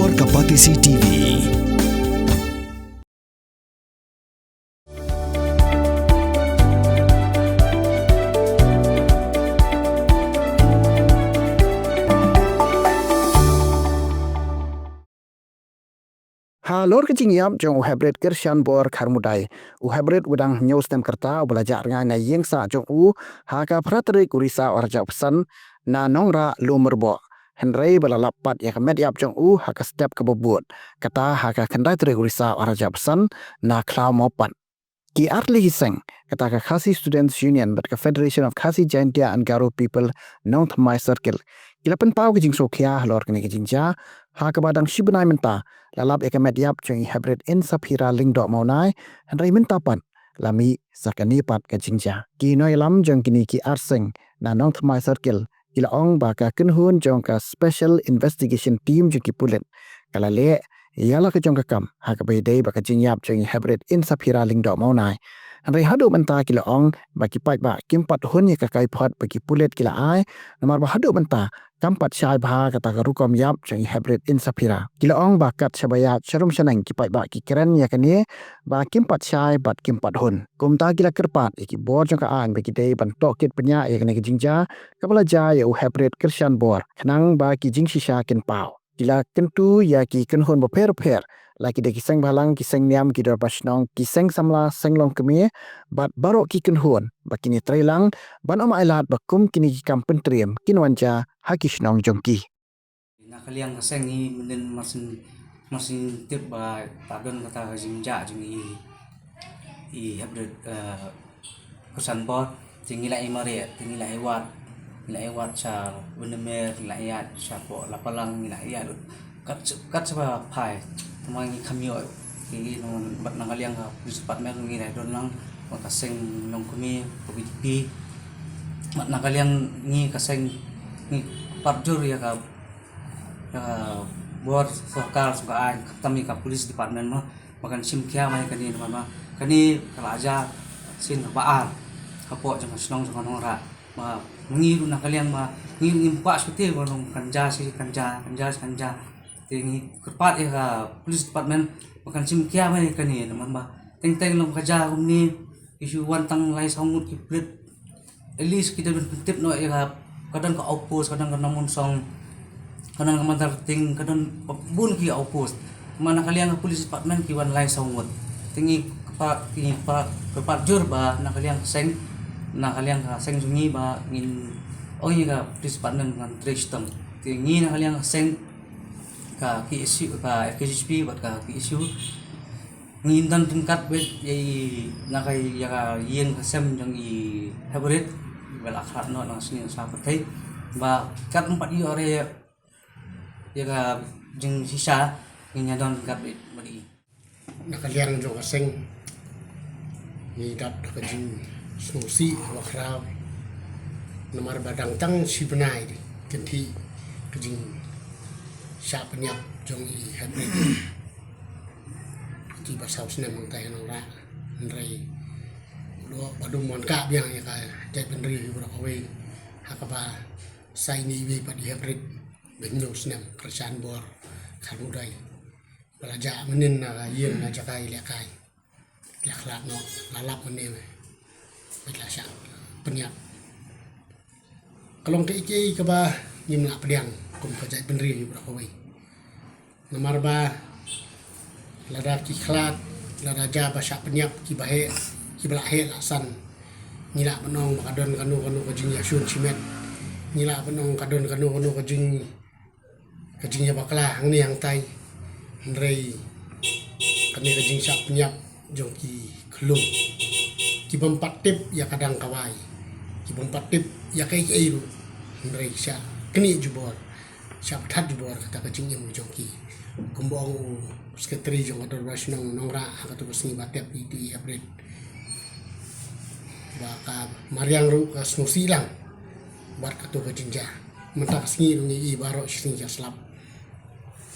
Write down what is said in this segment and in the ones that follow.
Warga Patisi TV. Halor kecing yap jong hybrid Kirshan bor karmudai. Hybrid udang news tem kerta belajar ngai na yeng sa jong haka prateri kurisa orja pesan na nongra lumerbo. Henry balalapat ya kemed yap jong haka step kebobot. Kata haka kendai teri kurisa orja pesan na klau mopan. Ki arli hiseng kata ka Khasi Students Union but ka Federation of Khasi Jaintia and Garo People nong thamai circle. Kilapan pau kejing sokia halor kene kejing ja haka badang shibnai menta lalap ekamet yap jong hybrid in sapira ling dok maunai henry menta pan lami sakani pat kejing ja. Ki noi lam jong kini ki arseng na nong thamai circle ila ong ba ka kenhun jong ka special investigation team jong ki pulit kala le yala ke jong kam haka bedai ba ka jinyap jong hybrid in sapira ling dok maunai henry hadu menta kila ong ba ki pat ba kimpat hun ye ka kai phat ba ki pulit kila ai namar ba hadu menta kampat syai bah kata rukom yap jong hybrid in sapira kila ong ba kat syabaya charum shanang ki pat ba ki keren ya kani ba kimpat syai bat kimpat hun kumta kila kerpat ki bor jong ka an ba ki dei ban tokit penya ya kani ki jingja kabala ja ya hybrid Kirshan bor khnang ba ki jing shisha kin pau kila kentu ya ki kenhun bo per laki de kiseng balang kiseng niam ki dor basnong kiseng samla senglong kemi bat barok ki kenhun bakini trailang ban om ailat bakum kini ki kampen triem kinwanja hakishnong jongki nakaliang kaseng ni menen masin tip ba tadon kata jingja jingi i hybrid Kirshan bor tingila imare tingila iwat cha benemer la yat cha po la palang la yat kat sa pai mang kamyo ki non bat nakaliang ka police department ngi dai don lang kaseng nong kumi PDP mat nakaliang ngi kaseng ngi parjur ya ka bor sokar suka ai kami ka police department ma makan sim kya mai kani ma kani kalaja sin baal kapo jang snong jang nora ma ngi ru nakaliang ma ngi impa seperti bonong kanja tingi kepat ya ka police department makan sim kya mai kani ma teng long kaja umni isu wantang lai sangut ki plit at least kita bertip no ya kadang ka outpost kadang ka namun song kadang ka mantar ting kadang bun ki outpost mana kalian ka police department ki wan lai sangut tingi kepat jur ba nakaliang seng nakaliang ka seng sungi ba ngin oi ka police department ngan tristem tingi nakaliang seng ka ki issue ka KHP bat ka ki issue ngin dan tingkat bet yai nakai ya ka yen kasem jang i hybrid bel akhirat no nang sini sa patai ba kat empat i ore ya ka jeng sisa nginya don kat bet bagi nakaliang jong kaseng ni dat ka jing susi wakrau nomor badang tang si benai di kenti ka jing sya penyap jong i hybrid ti basau sene mangkai nora ndrai lo badum mon ka biang ya ka jai pendri bro kowe hakaba sai ni wi padi hybrid benyo sene Kirshan bor karmudai belaja menin na yen na jakai lekai lakhlak no lalap mene bela sya penyap kalong ke iki ka ba nyimla pediang kum ka jai pendri bro kowe nomor ba lada ki khlat lada ja ba sya penyap ki bahe ki belahe lasan nila penong kadon kanu ka jing yasun simet nila penong kadon kanu ka jing ya bakla ngni yang tai ndrei kani ka jing sya penyap jong ki khlum ki bompat tip ya kadang kawai ki bompat tip ya kai ru ndrei sya kni jubor sya pathat jubor kata ka jing yang jong ki kumbong sekretari jong ador basnong nongra ka tu besni batep di hybrid baka mariang ru ka snusi lang bar ka tu ka jinja mentak singi ngi baro singi ja slap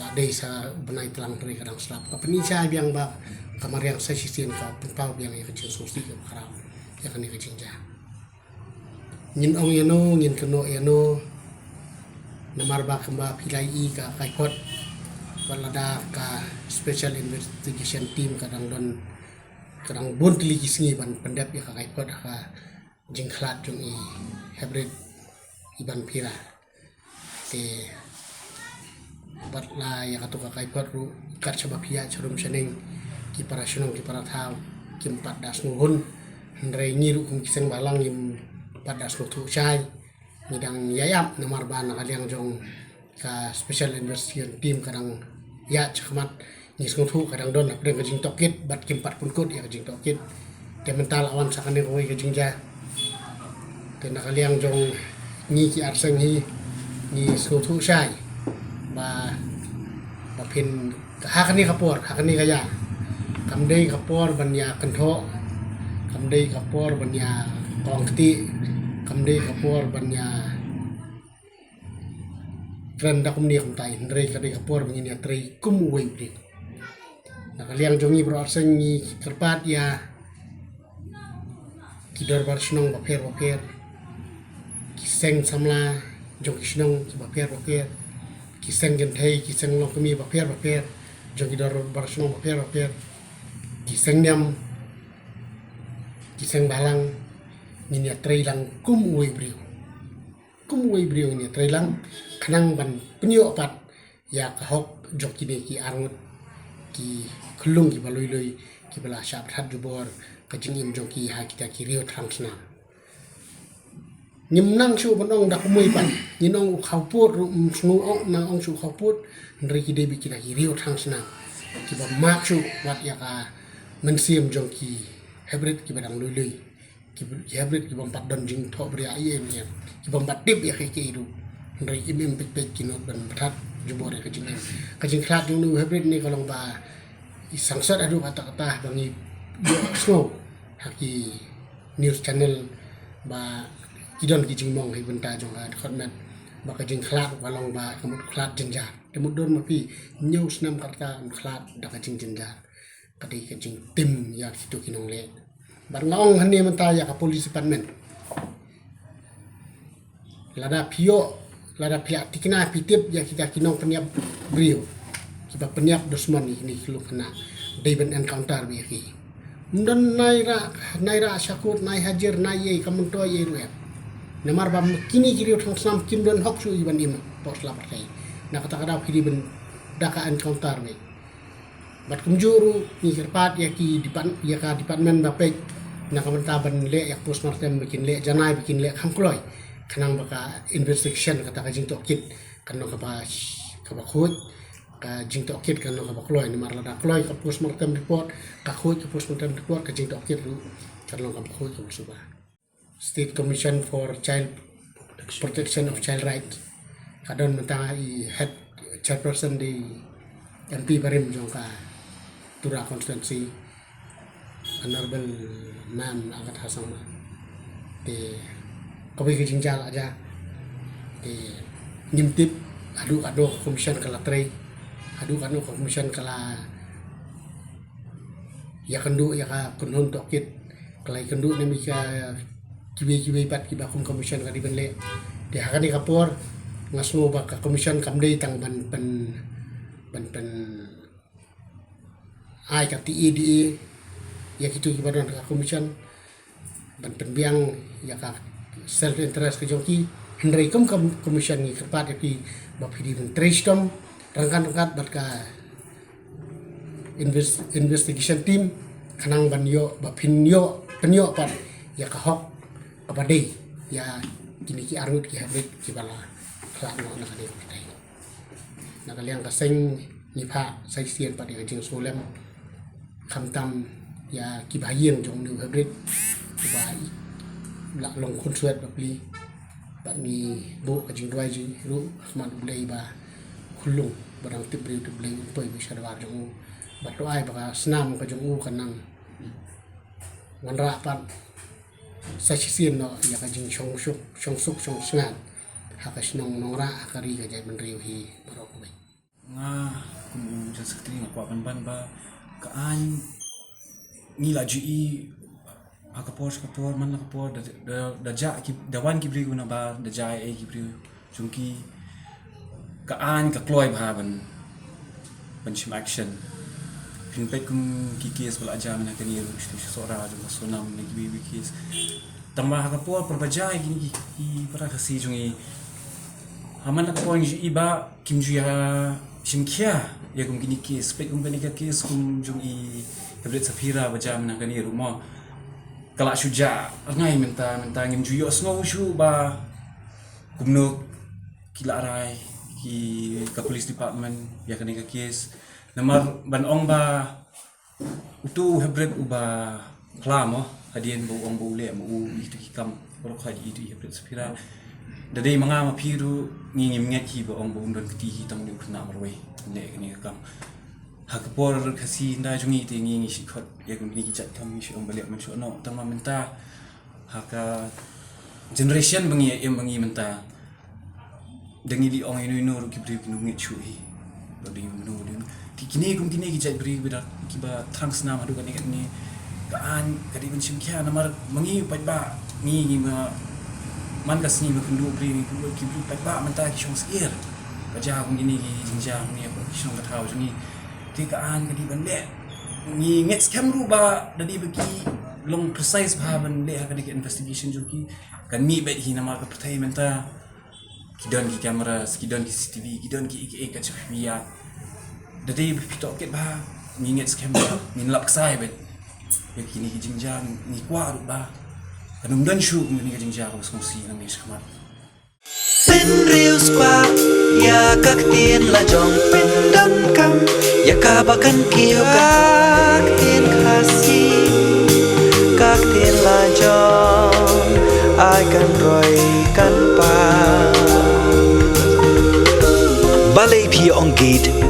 la desa benai telang teri kadang slap ka penisa biang ba kamariang sa sistem ka pau biang ya kecil snusi ka karau ya kan ka jinja ngin ong yano ngin keno yano namar ba kamba pilai ka kai pot balada ka special investigation team kadang bon tili kisngi ban pendap ya ka kaipot ka jingklat jong i hybrid iban pira te batla ya ka to ka kaipot ru kat sabab ya charum seneng ki para sunong ki para thau kim 14 nuhun ndrei ngiru kum kiseng balang im 14 nu thu chai midang yayap namar ban kaliang jong ka special investigation team kadang ya chakmat ni sung thu kadang don nak ka jing tokit bat kim 4 pun kut ya ka jing tokit te mental awan sakane ko ka jing ja te nak kaliang jong ni ki arseng hi ni sung thu chai ba pin hakani kapor hakani kaya kamdei kapor banya kentho kamdei kapor banya kongti kamdei kapor banya renda kumni kumtai ndrei kadei kapor banya trei kum wei pri nakaliang jongi bro arseng ni kerpat ya kidor bar snong baper kiseng samla jong kisnong baper kiseng genthei kiseng long kumi baper jong kidor bar snong baper kiseng nyam kiseng balang ni trei lang kum wei brio ni trei lang kanang ban penyo pat ya kahok jok kini ki arngut ki khulung ki baloi ki bala sap that jubor ka jingim jong ki ha kita ki rio trangsna nim nang su bonong dak mui pan ni nong khau put snu ong nang ong su khau put ndri ki debi ki rio trangsna ki ba mak su wat ya ka mensiam jong ki hybrid ki badang loi ki hybrid ki bom pat don jing tho bria ai em ki bom pat tip ya ki ru ndri im pek ki no ban that jubor ka jing khat jong nu hybrid ni kalong ba sangsat adu kata-kata bangi so haki news channel ba kidon ki jingmong hi benta jong ka khotmet ba ka jing khat walong ba kamut khat jenjar temut don mapi news nam karta khat da ka jing jenjar kadai ka jing tim ya situ kinong le bar ngong hani menta ya ka police department lada pihak tikna pitip ya kita kinong peniap brio kita peniap dosman ni kilo kena David encounter bi ki mundan naira syakut nai hajar nai ye kamunto ye ruet namar bam kini kiri thong sam kim don hok su iban im pos la pakai na kata kada phiri ben daka encounter bi bat kumjuru ni kerpat ya ki department bapek na kamenta ban le ya postmortem bikin le janai bikin le khamkloi kanang baka investigation kata ka jing tokit kanong ka ba khut ka jing tokit kanong ka ba kloi ni marla da kloi ka postmortem report ka khut ka postmortem report ka jing tokit ru kanong ka ba khut ka suba State Commission for Child Protection of Child Rights kadon menta I head chairperson di MP Barim jong ka Tura constituency honorable Ma'am Agat Hasan te kawi ke jingjal aja nyimtip adu komisyon kala trei adu komisyon kala ya kendu ya ka kunhun tokit kala kendu ni mika kiwe pat ki bakum komisyon ka di benle de hakani kapor ngasno ba ka komisyon kamdei tang ban ai ka ti edi ya kitu ki badan ka komisyon ban biang ya ka self interest ke joki hendrai kum komisyon ni kerpat api bapidi trestom rangkan bat ka investigation team kanang banyo bapinyo penyo pat ya ka hok apa dei ya kini ki arut ki habit ki bala klak no na kali kita na kaliang kaseng ni pha sai sien pat ya jing solem khamtam ya ki bayeng jong nu habit ki bai la long khun suat bapli bat ni bo ka jing dwai ji ru khman blei ba khulung barang tip blei poi bi shadwar jong bat doai ba snam ka jong kanang wanra pat sa sien no ya ka jing song suk sngan ha ka snong nora akari ka jai menriu hi barok bai nga kung sa sekretary nga kwa ban ba kaan ngila ji kapor man la kapor da ja ki da wan ki bri na ba da ja e ki bri chungki kaan ka kloi bha ban Benchim action Pinpet kum kikis belajar mana kini rush sora juga sonam lagi bikis tambah kapor perbajai gini para kasih jungi aman nak poin iba kim juya simkia ya kum gini kis pet kum gini kis kum jungi kabret sapira baca mana kini rumah kalak syuja ngai minta ngim juyo snow shu ba kumno kila rai ki ka police department ya kini kis namar ban ong ba utu hebret uba klamo hadian bu ong bu le mu itu hikam oro khadi itu hebret sapira dadai manga ma phiru ngingim ngaki ba ong bu ndon kti hitam ni khna marwe ne ni kam hakapor khasi nda jungi te ngi shikhot ya kum ni kijat kam shi ong balik menso no tama menta haka generation bangi em bangi menta dengi di ong inu ru kibri kinu ngi chui badi menu kini kum kini kijat beri beda kiba trans nama du kan ni kan kadi kun simkia namar mangi pa ni ma man kasni ma kundu beri kibri pa menta ki shong sir baja kum kini jinjang ni apa shong ka thau ni ti kan kadi ban le ni nget scam ru ba dadi bagi long precise ba ban le kadi investigation ju ki kan mi bet hi namar ka pertai menta kidon ki kamera kidon ki CCTV kidon ki ka chapia Dadi berpitok ket bah nginget scam bah nginlak sai bet ya kini jingjang ni kwa ru bah kanum dan shu ni jingjang bas kongsi nang ni skamat Penriu squad ya kak tien la jong pendam kam ya kabakan kiyo kak tien khasi kak tien la jong ai kan roi kan pa balai pi ong gate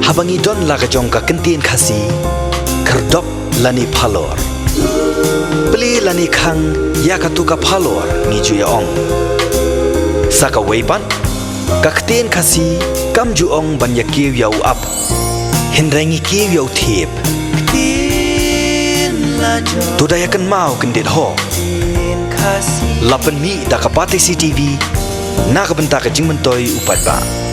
habangi don laga jongka kentien khasi kerdop lani phalor beli lani khang ya katuka phalor ni juya ong saka weipan kakten khasi kam ju ong ban ya kiw yau up hindrangi kiw yau thep tu daya kan mau kendit ho lapan mi da kapate CCTV na kabenta ka jingmentoi upat ba